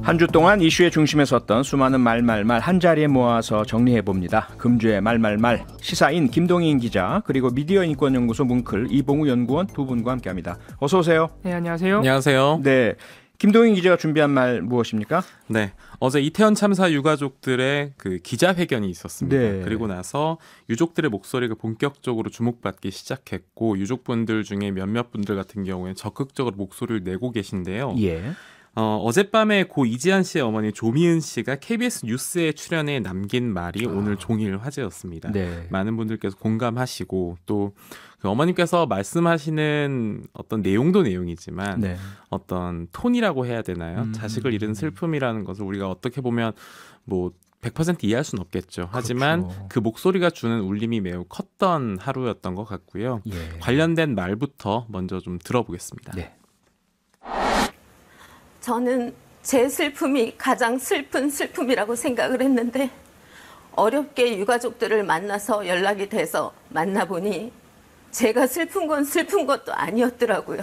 한 주 동안 이슈의 중심에 섰던 수많은 말말말 한자리에 모아서 정리해봅니다. 금주의 말말말 시사인 김동인 기자 그리고 미디어인권연구소 뭉클 이봉우 연구원 두 분과 함께합니다. 어서 오세요. 네, 안녕하세요. 안녕하세요. 네, 김동인 기자가 준비한 말 무엇입니까? 네, 어제 이태원 참사 유가족들의 그 기자회견이 있었습니다. 네. 그리고 나서 유족들의 목소리가 본격적으로 주목받기 시작했고 유족분들 중에 몇몇 분들 같은 경우에 적극적으로 목소리를 내고 계신데요. 예. 어젯밤에 고 이지한 씨의 어머니 조미은 씨가 KBS 뉴스에 출연해 남긴 말이 오늘 종일 화제였습니다. 네. 많은 분들께서 공감하시고 또 그 어머님께서 말씀하시는 어떤 내용도 내용이지만 네. 어떤 톤이라고 해야 되나요? 자식을 잃은 슬픔이라는 것을 우리가 어떻게 보면 뭐 100% 이해할 수는 없겠죠. 하지만 그렇죠. 그 목소리가 주는 울림이 매우 컸던 하루였던 것 같고요. 예. 관련된 말부터 먼저 좀 들어보겠습니다. 네. 저는 제 슬픔이 가장 슬픈 슬픔이라고 생각을 했는데 어렵게 유가족들을 만나서 연락이 돼서 만나보니 제가 슬픈 건 슬픈 것도 아니었더라고요.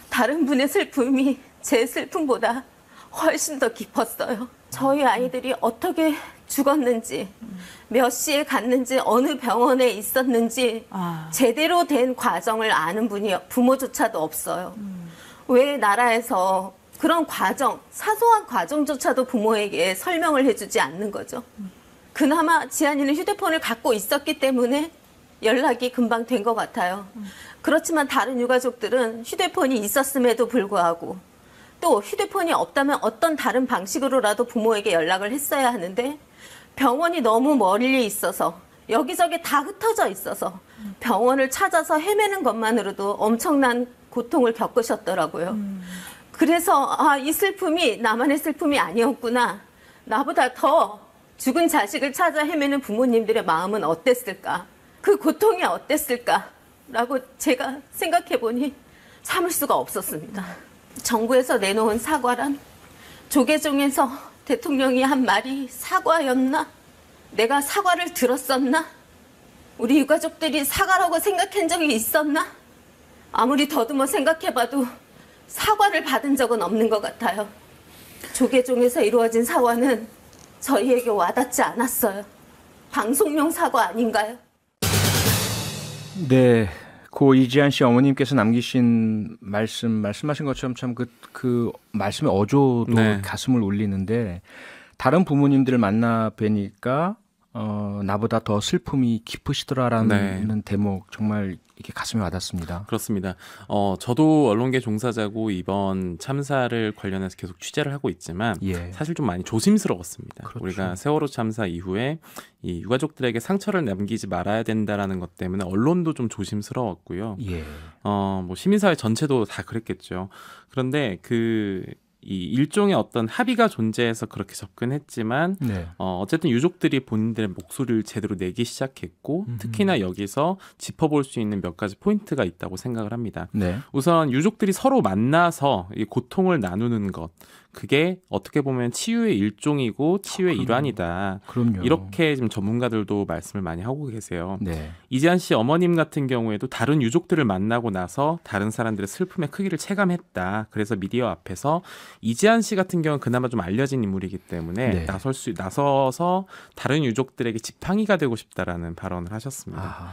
다른 분의 슬픔이 제 슬픔보다 훨씬 더 깊었어요. 저희 아이들이 어떻게 죽었는지, 몇 시에 갔는지, 어느 병원에 있었는지 제대로 된 과정을 아는 분이 부모조차도 없어요. 왜 나라에서 그런 과정, 사소한 과정조차도 부모에게 설명을 해주지 않는 거죠. 그나마 지한이는 휴대폰을 갖고 있었기 때문에 연락이 금방 된 것 같아요. 그렇지만 다른 유가족들은 휴대폰이 있었음에도 불구하고 또 휴대폰이 없다면 어떤 다른 방식으로라도 부모에게 연락을 했어야 하는데 병원이 너무 멀리 있어서 여기저기 다 흩어져 있어서 병원을 찾아서 헤매는 것만으로도 엄청난 고통을 겪으셨더라고요. 그래서 이 슬픔이 나만의 슬픔이 아니었구나. 나보다 더 죽은 자식을 찾아 헤매는 부모님들의 마음은 어땠을까? 그 고통이 어땠을까라고 제가 생각해보니 참을 수가 없었습니다. 정부에서 내놓은 사과란 조계종에서 대통령이 한 말이 사과였나? 내가 사과를 들었었나? 우리 유가족들이 사과라고 생각한 적이 있었나? 아무리 더듬어 생각해봐도 사과를 받은 적은 없는 것 같아요. 조계종에서 이루어진 사과는 저희에게 와닿지 않았어요. 방송용 사과 아닌가요? 네, 고 이지한 씨 어머님께서 남기신 말씀하신 것처럼 참 그 말씀의 어조도 네. 가슴을 울리는데 다른 부모님들을 만나 뵈니까 나보다 더 슬픔이 깊으시더라라는 대목 정말 이렇게 가슴에 와닿습니다. 그렇습니다. 저도 언론계 종사자고 이번 참사를 관련해서 계속 취재를 하고 있지만 예. 사실 좀 많이 조심스러웠습니다. 그렇죠. 우리가 세월호 참사 이후에 이 유가족들에게 상처를 남기지 말아야 된다라는 것 때문에 언론도 좀 조심스러웠고요. 예. 뭐 시민사회 전체도 다 그랬겠죠. 그런데 이 일종의 어떤 합의가 존재해서 그렇게 접근했지만 네. 어쨌든 유족들이 본인들의 목소리를 제대로 내기 시작했고 특히나 여기서 짚어볼 수 있는 몇 가지 포인트가 있다고 생각을 합니다. 네. 우선 유족들이 서로 만나서 이 고통을 나누는 것 그게 어떻게 보면 치유의 일종이고 치유의 일환이다. 그럼요. 이렇게 지금 전문가들도 말씀을 많이 하고 계세요. 네. 이지한 씨 어머님 같은 경우에도 다른 유족들을 만나고 나서 다른 사람들의 슬픔의 크기를 체감했다. 그래서 미디어 앞에서 이지한 씨 같은 경우는 그나마 좀 알려진 인물이기 때문에 네. 나서서 다른 유족들에게 지팡이가 되고 싶다라는 발언을 하셨습니다.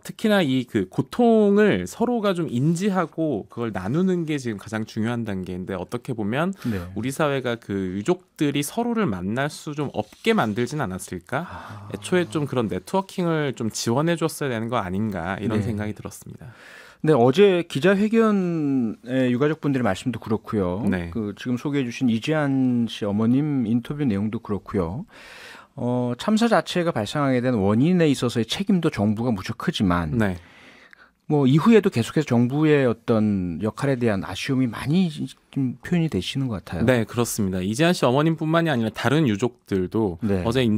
특히나 이 그 고통을 서로가 좀 인지하고 그걸 나누는 게 지금 가장 중요한 단계인데 어떻게 보면 네. 우리 사회가 그 유족들이 서로를 만날 수 좀 없게 만들진 않았을까? 애초에 좀 그런 네트워킹을 좀 지원해 줬어야 되는 거 아닌가 이런 네. 생각이 들었습니다. 네, 어제 기자회견의 유가족분들의 말씀도 그렇고요. 네. 지금 소개해 주신 이지한 씨 어머님 인터뷰 내용도 그렇고요. 참사 자체가 발생하게 된 원인에 있어서의 책임도 정부가 무척 크지만 네. 뭐 이후에도 계속해서 정부의 어떤 역할에 대한 아쉬움이 많이 좀 표현이 되시는 것 같아요. 네, 그렇습니다. 이지한 씨 어머님뿐만이 아니라 다른 유족들도 네. 어제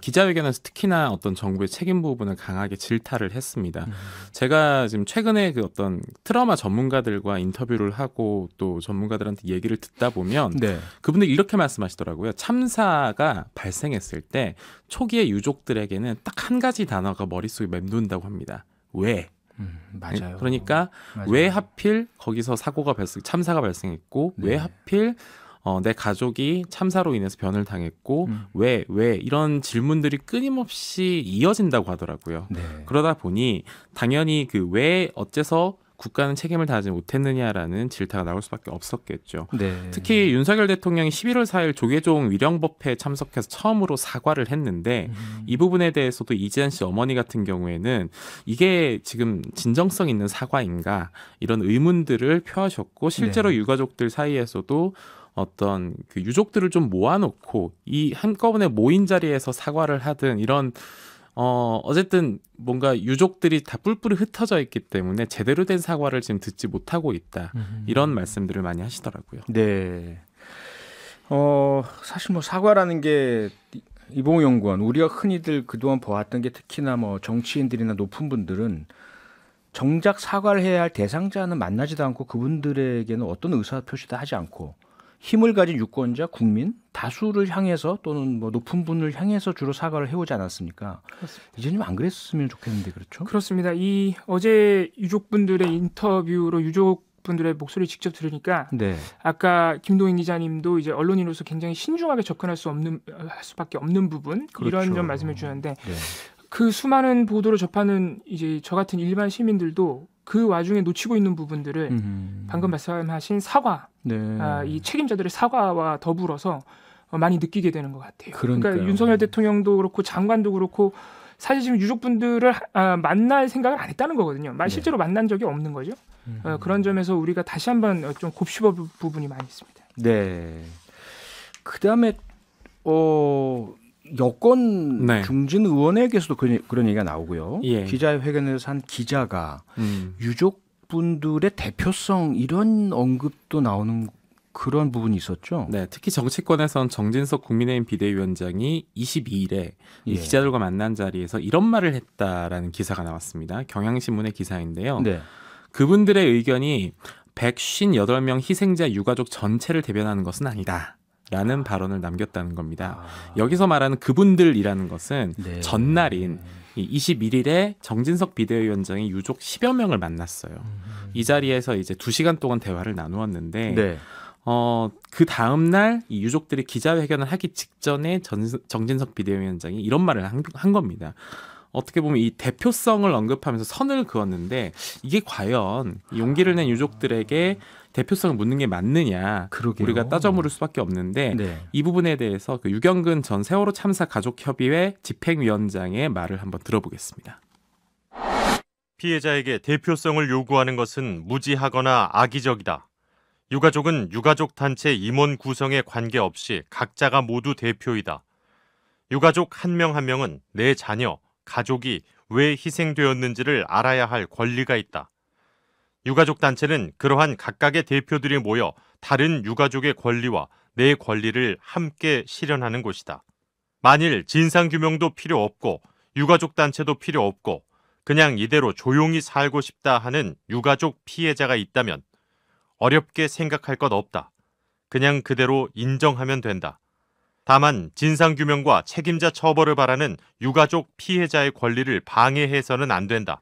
기자회견에서 특히나 어떤 정부의 책임 부분을 강하게 질타를 했습니다. 제가 지금 최근에 그 어떤 트라우마 전문가들과 인터뷰를 하고 또 전문가들한테 얘기를 듣다 보면 네. 그분들이 이렇게 말씀하시더라고요. 참사가 발생했을 때 초기에 유족들에게는 딱 한 가지 단어가 머릿속에 맴돈다고 합니다. 왜? 맞아요. 그러니까 맞아요. 왜 하필 거기서 참사가 발생했고 네. 왜 하필 내 가족이 참사로 인해서 변을 당했고 왜 이런 질문들이 끊임없이 이어진다고 하더라고요. 네. 그러다 보니 당연히 그 왜 어째서 국가는 책임을 다하지 못했느냐라는 질타가 나올 수밖에 없었겠죠. 네. 특히 윤석열 대통령이 11월 4일 조계종 위령법회에 참석해서 처음으로 사과를 했는데 이 부분에 대해서도 이지한 씨 어머니 같은 경우에는 이게 지금 진정성 있는 사과인가 이런 의문들을 표하셨고 실제로 네. 유가족들 사이에서도 어떤 그 유족들을 좀 모아놓고 이 한꺼번에 모인 자리에서 사과를 하든 이런 어쨌든 뭔가 유족들이 다 뿔뿔이 흩어져 있기 때문에 제대로 된 사과를 지금 듣지 못하고 있다. 이런 말씀들을 많이 하시더라고요. 네. 사실 뭐 사과라는 게 이봉우 연구원 우리가 흔히들 그동안 보았던 게 특히나 뭐 정치인들이나 높은 분들은 정작 사과를 해야 할 대상자는 만나지도 않고 그분들에게는 어떤 의사 표시도 하지 않고 힘을 가진 유권자, 국민, 다수를 향해서 또는 뭐 높은 분을 향해서 주로 사과를 해오지 않았습니까? 그렇습니다. 이제는 안 그랬으면 좋겠는데 그렇죠? 그렇습니다. 이 어제 유족분들의 인터뷰로 유족분들의 목소리 직접 들으니까 네. 아까 김동인 기자님도 이제 언론인으로서 굉장히 신중하게 접근할 할 수밖에 없는 부분 그렇죠. 이런 점 말씀해 주셨는데 네. 그 수많은 보도를 접하는 이제 저 같은 일반 시민들도 그 와중에 놓치고 있는 부분들을 방금 말씀하신 사과, 네. 이 책임자들의 사과와 더불어서 많이 느끼게 되는 것 같아요. 그러니까요. 그러니까 윤석열 대통령도 그렇고 장관도 그렇고 사실 지금 유족분들을 만날 생각을 안 했다는 거거든요. 실제로 만난 적이 없는 거죠. 그런 점에서 우리가 다시 한번 좀 곱씹어 볼 부분이 많이 있습니다. 네. 그다음에 여권 네. 중진 의원에게서도 그런 얘기가 나오고요. 예. 기자회견에서 한 기자가 유족분들의 대표성 이런 언급도 나오는 그런 부분이 있었죠. 네, 특히 정치권에선 정진석 국민의힘 비대위원장이 22일에 예. 기자들과 만난 자리에서 이런 말을 했다라는 기사가 나왔습니다. 경향신문의 기사인데요. 네. 그분들의 의견이 158명 희생자 유가족 전체를 대변하는 것은 아니다. 라는 발언을 남겼다는 겁니다. 여기서 말하는 그분들이라는 것은 네. 전날인 21일에 정진석 비대위원장이 유족 10여 명을 만났어요. 이 자리에서 이제 2시간 동안 대화를 나누었는데 네. 그 다음 날 이 유족들이 기자회견을 하기 직전에 정진석 비대위원장이 이런 말을 한 겁니다. 어떻게 보면 이 대표성을 언급하면서 선을 그었는데 이게 과연 용기를 낸 유족들에게 대표성을 묻는 게 맞느냐 그러게요. 우리가 따져 물을 수밖에 없는데 네. 이 부분에 대해서 그 유경근 전 세월호 참사 가족협의회 집행위원장의 말을 한번 들어보겠습니다. 피해자에게 대표성을 요구하는 것은 무지하거나 악의적이다. 유가족은 유가족 단체 임원 구성에 관계없이 각자가 모두 대표이다. 유가족 한 명 한 명은 내 자녀, 가족이 왜 희생되었는지를 알아야 할 권리가 있다. 유가족 단체는 그러한 각각의 대표들이 모여 다른 유가족의 권리와 내 권리를 함께 실현하는 곳이다. 만일 진상규명도 필요 없고 유가족 단체도 필요 없고 그냥 이대로 조용히 살고 싶다 하는 유가족 피해자가 있다면 어렵게 생각할 것 없다. 그냥 그대로 인정하면 된다. 다만 진상규명과 책임자 처벌을 바라는 유가족 피해자의 권리를 방해해서는 안 된다.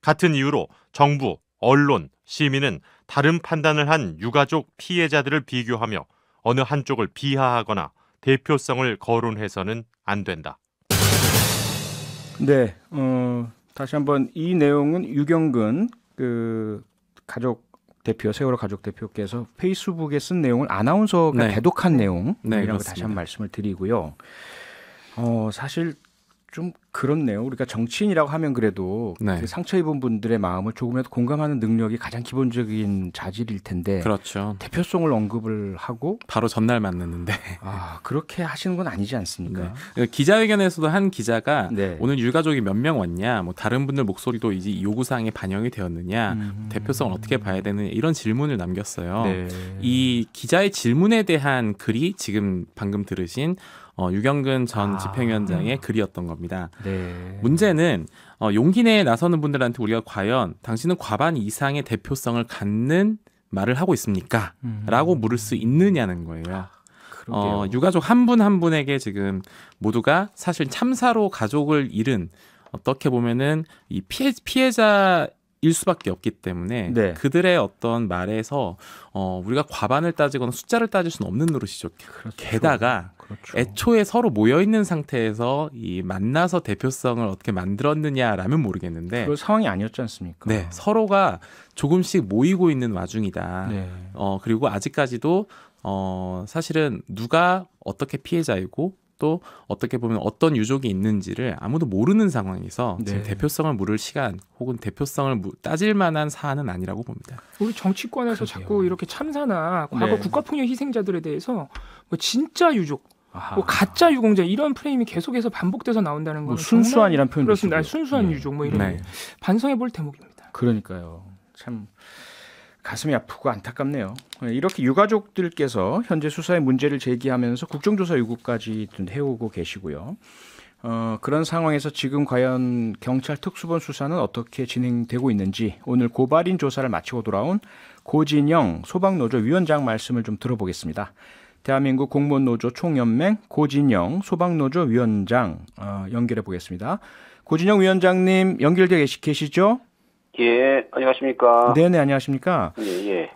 같은 이유로 정부, 언론, 시민은 다른 판단을 한 유가족 피해자들을 비교하며 어느 한쪽을 비하하거나 대표성을 거론해서는 안 된다. 네. 다시 한번 이 내용은 유경근 그 가족 대표 세월호 가족 대표께서 페이스북에 쓴 내용을 아나운서가 네. 대독한 내용이라고 네, 다시 한번 말씀을 드리고요. 사실 좀 그렇네요. 우리가 정치인이라고 하면 그래도 네. 그 상처 입은 분들의 마음을 조금이라도 공감하는 능력이 가장 기본적인 자질일 텐데 그렇죠. 대표성을 언급을 하고 바로 전날 만났는데 그렇게 하시는 건 아니지 않습니까? 네. 기자회견에서도 한 기자가 네. 오늘 유가족이 몇 명 왔냐, 뭐 다른 분들 목소리도 이제 요구사항에 반영이 되었느냐, 대표성을 어떻게 봐야 되느냐 이런 질문을 남겼어요. 네. 이 기자의 질문에 대한 글이 지금 방금 들으신 유경근 전 집행위원장의 글이었던 겁니다. 네. 문제는 용기 내에 나서는 분들한테 우리가 과연 당신은 과반 이상의 대표성을 갖는 말을 하고 있습니까? 라고 물을 수 있느냐는 거예요. 유가족 한 분 한 분에게 지금 모두가 사실 참사로 가족을 잃은 어떻게 보면은 이 피해자 일 수밖에 없기 때문에 네. 그들의 어떤 말에서 우리가 과반을 따지거나 숫자를 따질 수는 없는 노릇이죠. 그렇죠. 게다가 그렇죠. 애초에 서로 모여 있는 상태에서 이 만나서 대표성을 어떻게 만들었느냐라면 모르겠는데 그런 상황이 아니었지 않습니까? 네, 서로가 조금씩 모이고 있는 와중이다. 네. 그리고 아직까지도 사실은 누가 어떻게 피해자이고 또 어떻게 보면 어떤 유족이 있는지를 아무도 모르는 상황에서 네. 지금 대표성을 물을 시간 혹은 대표성을 따질 만한 사안은 아니라고 봅니다. 우리 정치권에서 그러게요. 자꾸 이렇게 참사나 과거 네. 국가폭력 희생자들에 대해서 뭐 진짜 유족, 아하. 뭐 가짜 유공자 이런 프레임이 계속해서 반복돼서 나온다는 뭐 건 순수한이란 표현도 그렇습니다. 쓰고요. 순수한 네. 유족 뭐 이런 네. 반성해 볼 대목입니다. 그러니까요. 참 가슴이 아프고 안타깝네요. 이렇게 유가족들께서 현재 수사의 문제를 제기하면서 국정조사 요구까지 해오고 계시고요. 그런 상황에서 지금 과연 경찰 특수본 수사는 어떻게 진행되고 있는지 오늘 고발인 조사를 마치고 돌아온 고진영 소방노조 위원장 말씀을 좀 들어보겠습니다. 대한민국 공무원노조 총연맹 고진영 소방노조 위원장 연결해 보겠습니다. 고진영 위원장님 연결되어 계시죠? 예, 안녕하십니까. 네네, 안녕하십니까. 예, 예.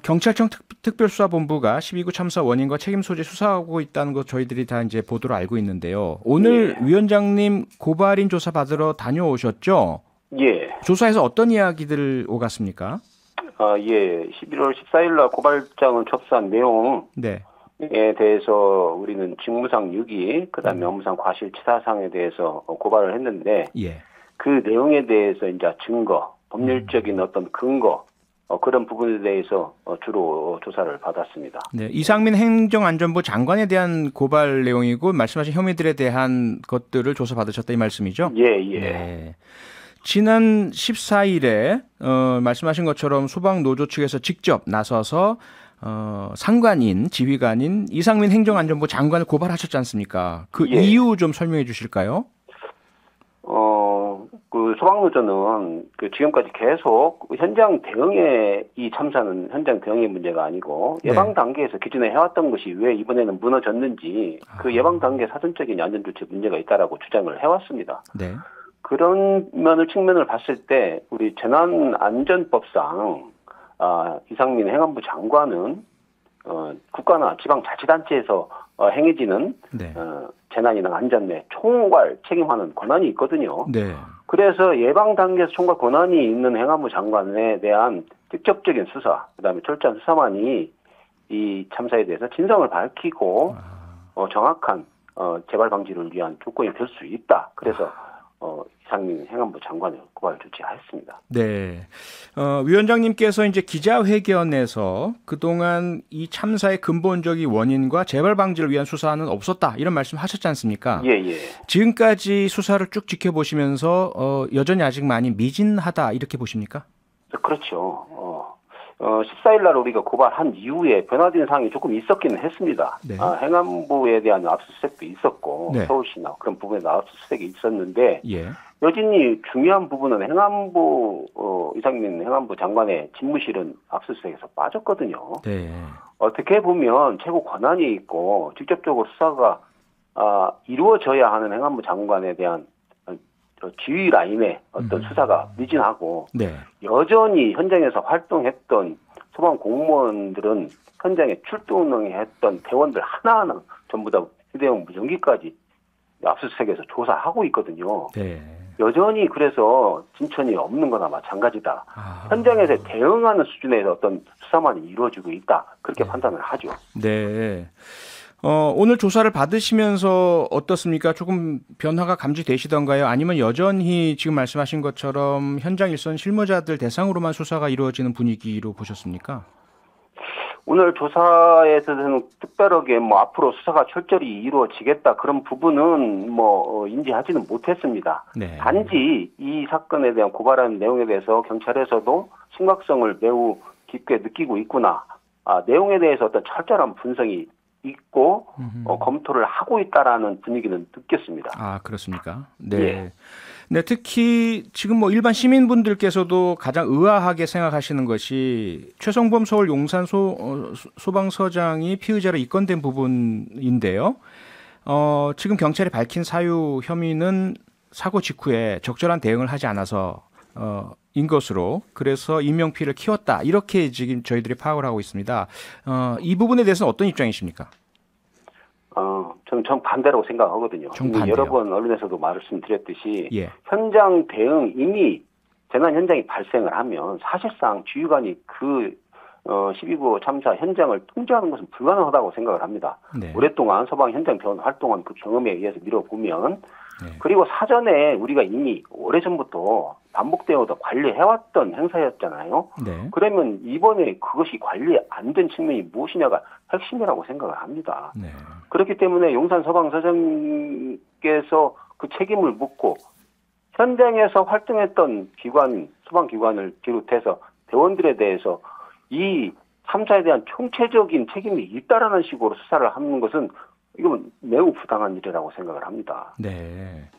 경찰청 특별수사본부가 12구 참사 원인과 책임 소재 수사하고 있다는 거 저희들이 다 이제 보도로 알고 있는데요. 오늘 예. 위원장님 고발인 조사 받으러 다녀오셨죠? 예. 조사에서 어떤 이야기들 오갔습니까? 예. 11월 14일 날 고발장을 접수한 내용에 네. 대해서 우리는 직무상 유기, 그다음에 업무상 과실치사상에 대해서 고발을 했는데 예. 그 내용에 대해서 이제 증거, 법률적인 어떤 근거, 그런 부분에 대해서 주로 조사를 받았습니다. 네. 이상민 행정안전부 장관에 대한 고발 내용이고 말씀하신 혐의들에 대한 것들을 조사받으셨다 이 말씀이죠? 예, 예. 네. 지난 14일에 말씀하신 것처럼 소방노조 측에서 직접 나서서 상관인, 지휘관인 이상민 행정안전부 장관을 고발하셨지 않습니까? 그 예. 이유 좀 설명해 주실까요? 그 소방노조는 지금까지 계속 현장 대응의 이 참사는 현장 대응의 문제가 아니고 예방 단계에서 기존에 해왔던 것이 왜 이번에는 무너졌는지 그 예방 단계 사전적인 안전조치 문제가 있다라고 주장을 해왔습니다. 네. 그런 측면을 봤을 때 우리 재난안전법상 이상민 행안부 장관은 국가나 지방자치단체에서 행해지는 네. 재난이나 안전 내 총괄 책임하는 권한이 있거든요. 네. 그래서 예방 단계에서 총괄 권한이 있는 행안부 장관에 대한 직접적인 수사, 그다음에 철저한 수사만이 이 참사에 대해서 진상을 밝히고 정확한 재발 방지를 위한 조건이 될 수 있다. 그래서 이상민 행안부 장관을 고발 조치하였습니다. 네. 위원장님께서 이제 기자회견에서 그동안 이 참사의 근본적인 원인과 재발 방지를 위한 수사는 없었다. 이런 말씀 하셨지 않습니까? 예, 예. 지금까지 수사를 쭉 지켜보시면서 여전히 아직 많이 미진하다. 이렇게 보십니까? 그렇죠. 14일 날 우리가 고발한 이후에 변화된 사항이 조금 있었기는 했습니다. 네. 행안부에 대한 압수수색도 있었고 네. 서울시나 그런 부분에 압수수색이 있었는데 예. 여전히 중요한 부분은 이상민 행안부 장관의 집무실은 압수수색에서 빠졌거든요. 네. 어떻게 보면 최고 권한이 있고 직접적으로 수사가 이루어져야 하는 행안부 장관에 대한 지휘 라인의 어떤 수사가 미진하고 네. 여전히 현장에서 활동했던 소방 공무원들은 현장에 출동했던 대원들 하나하나 전부 다 휴대용 무전기까지 압수수색에서 조사하고 있거든요. 네. 여전히 그래서 진천이 없는 거나 마찬가지다. 아. 현장에서 대응하는 수준의 어떤 수사만이 이루어지고 있다. 그렇게 판단을 하죠. 네. 오늘 조사를 받으시면서 어떻습니까? 조금 변화가 감지되시던가요? 아니면 여전히 지금 말씀하신 것처럼 현장 일선 실무자들 대상으로만 수사가 이루어지는 분위기로 보셨습니까? 오늘 조사에서는 특별하게 앞으로 수사가 철저히 이루어지겠다 그런 부분은 인지하지는 못했습니다. 네. 단지 이 사건에 대한 고발한 내용에 대해서 경찰에서도 심각성을 매우 깊게 느끼고 있구나. 내용에 대해서 어떤 철저한 분석이 있고 검토를 하고 있다라는 분위기는 느꼈습니다. 아, 그렇습니까? 네. 예. 네, 특히 지금 일반 시민분들께서도 가장 의아하게 생각하시는 것이 최성범 서울 용산 소방서장이 피의자로 입건된 부분인데요. 지금 경찰이 밝힌 사유 혐의는 사고 직후에 적절한 대응을 하지 않아서 인 것으로 그래서 인명피해를 키웠다 이렇게 지금 저희들이 파악을 하고 있습니다. 이 부분에 대해서는 어떤 입장이십니까? 저는 정반대라고 생각하거든요. 정반대요. 여러 번 언론에서도 말씀드렸듯이 예. 현장 대응 이미 재난 현장이 발생을 하면 사실상 주유관이 그 12구 참사 현장을 통제하는 것은 불가능하다고 생각을 합니다. 네. 오랫동안 소방 현장 대원 활동한 그 경험에 의해서 미뤄보면 네. 그리고 사전에 우리가 이미 오래전부터 반복되어서 관리해왔던 행사였잖아요. 네. 그러면 이번에 그것이 관리 안 된 측면이 무엇이냐가 핵심이라고 생각을 합니다. 네. 그렇기 때문에 용산 소방서장께서 그 책임을 묻고 현장에서 활동했던 기관, 소방기관을 비롯해서 대원들에 대해서 이 참사에 대한 총체적인 책임이 있다라는 식으로 수사를 하는 것은 이건 매우 부당한 일이라고 생각을 합니다. 네.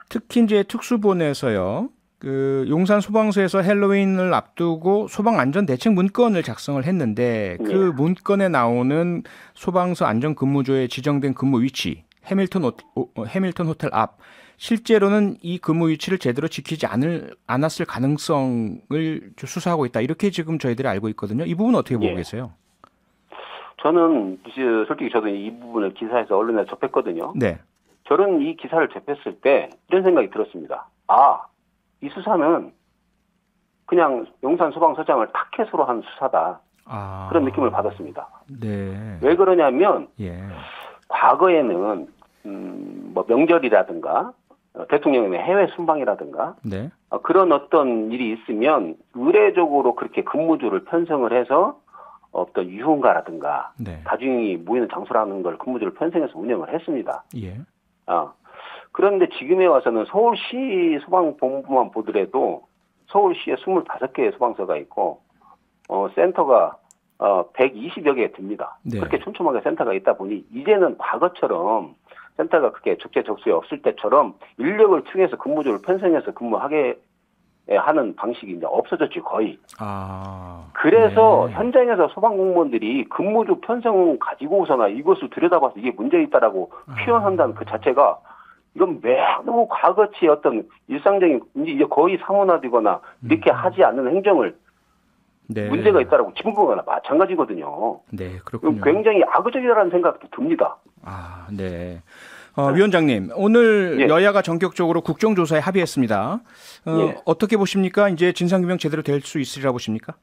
특히 이제 특수본에서요. 그 용산 소방서에서 헬로윈을 앞두고 소방 안전 대책 문건을 작성을 했는데 그 예. 문건에 나오는 소방서 안전 근무조에 지정된 근무 위치 해밀턴 호텔 앞 실제로는 이 근무 위치를 제대로 지키지 않았을 가능성을 수사하고 있다. 이렇게 지금 저희들이 알고 있거든요. 이 부분은 어떻게 보고 예. 계세요? 저는 솔직히 저도 이 부분을 기사에서 언론에 접했거든요. 네. 저는 이 기사를 접했을 때 이런 생각이 들었습니다. 이 수사는 그냥 용산 소방서장을 타켓으로 한 수사다. 그런 느낌을 받았습니다. 네. 왜 그러냐면 예. 과거에는 뭐 명절이라든가 대통령의 해외 순방이라든가 네. 그런 어떤 일이 있으면 의례적으로 그렇게 근무조를 편성을 해서 어떤 유흥가라든가 네. 다중이 모이는 장소라는 걸 근무조를 편성해서 운영을 했습니다. 예. 그런데 지금에 와서는 서울시 소방본부만 보더라도 서울시에 25개의 소방서가 있고 센터가 120여 개 됩니다. 네. 그렇게 촘촘하게 센터가 있다 보니 이제는 과거처럼 센터가 그렇게 적재적소에 없을 때처럼 인력을 통해서 근무조를 편성해서 근무하게 하는 방식이 이제 없어졌지 거의. 그래서 네. 현장에서 소방공무원들이 근무조 편성 가지고서나 이것을 들여다봐서 이게 문제 있다라고 표현한다는 그 자체가 이건 매우 과거치 어떤 일상적인 이제 거의 사문화되거나 이렇게 하지 않는 행정을 네. 문제가 있다라고 짚은 마찬가지거든요. 네, 그렇군요. 굉장히 악의적이라는 생각도 듭니다. 네. 위원장님, 오늘 예. 여야가 전격적으로 국정조사에 합의했습니다. 예. 어떻게 보십니까? 이제 진상규명 제대로 될 수 있으리라 보십니까?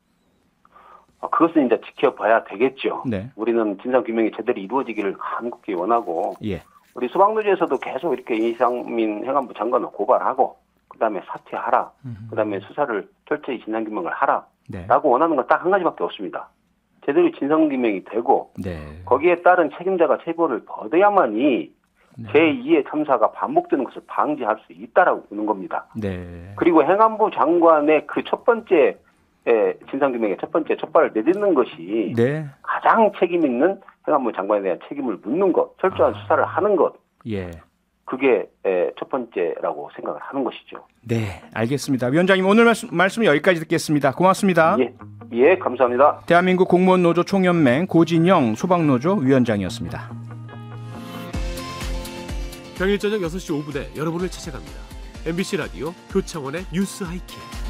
그것은 이제 지켜봐야 되겠죠. 네. 우리는 진상규명이 제대로 이루어지기를 간곡히 원하고 예. 우리 소방노조에서도 계속 이렇게 이상민 행안부 장관을 고발하고 그다음에 사퇴하라. 그다음에 수사를 철저히 진상규명을 하라. 네. 라고 원하는 건 딱 한 가지밖에 없습니다. 제대로 진상규명이 되고 네. 거기에 따른 책임자가 체벌을 받아야만이 네. 제2의 참사가 반복되는 것을 방지할 수 있다라고 보는 겁니다. 네. 그리고 행안부 장관의 그 첫 번째 진상규명의 첫 번째 첫발을 내딛는 것이 네. 가장 책임 있는 행안부 장관에 대한 책임을 묻는 것, 철저한 수사를 하는 것, 예. 그게 첫 번째라고 생각을 하는 것이죠. 네, 알겠습니다. 위원장님 오늘 말씀 여기까지 듣겠습니다. 고맙습니다. 예, 감사합니다. 대한민국 공무원노조 총연맹 고진영 소방노조 위원장이었습니다. 평일 저녁 6시 5분에 여러분을 찾아갑니다. MBC 라디오 표창원의 뉴스 하이킥.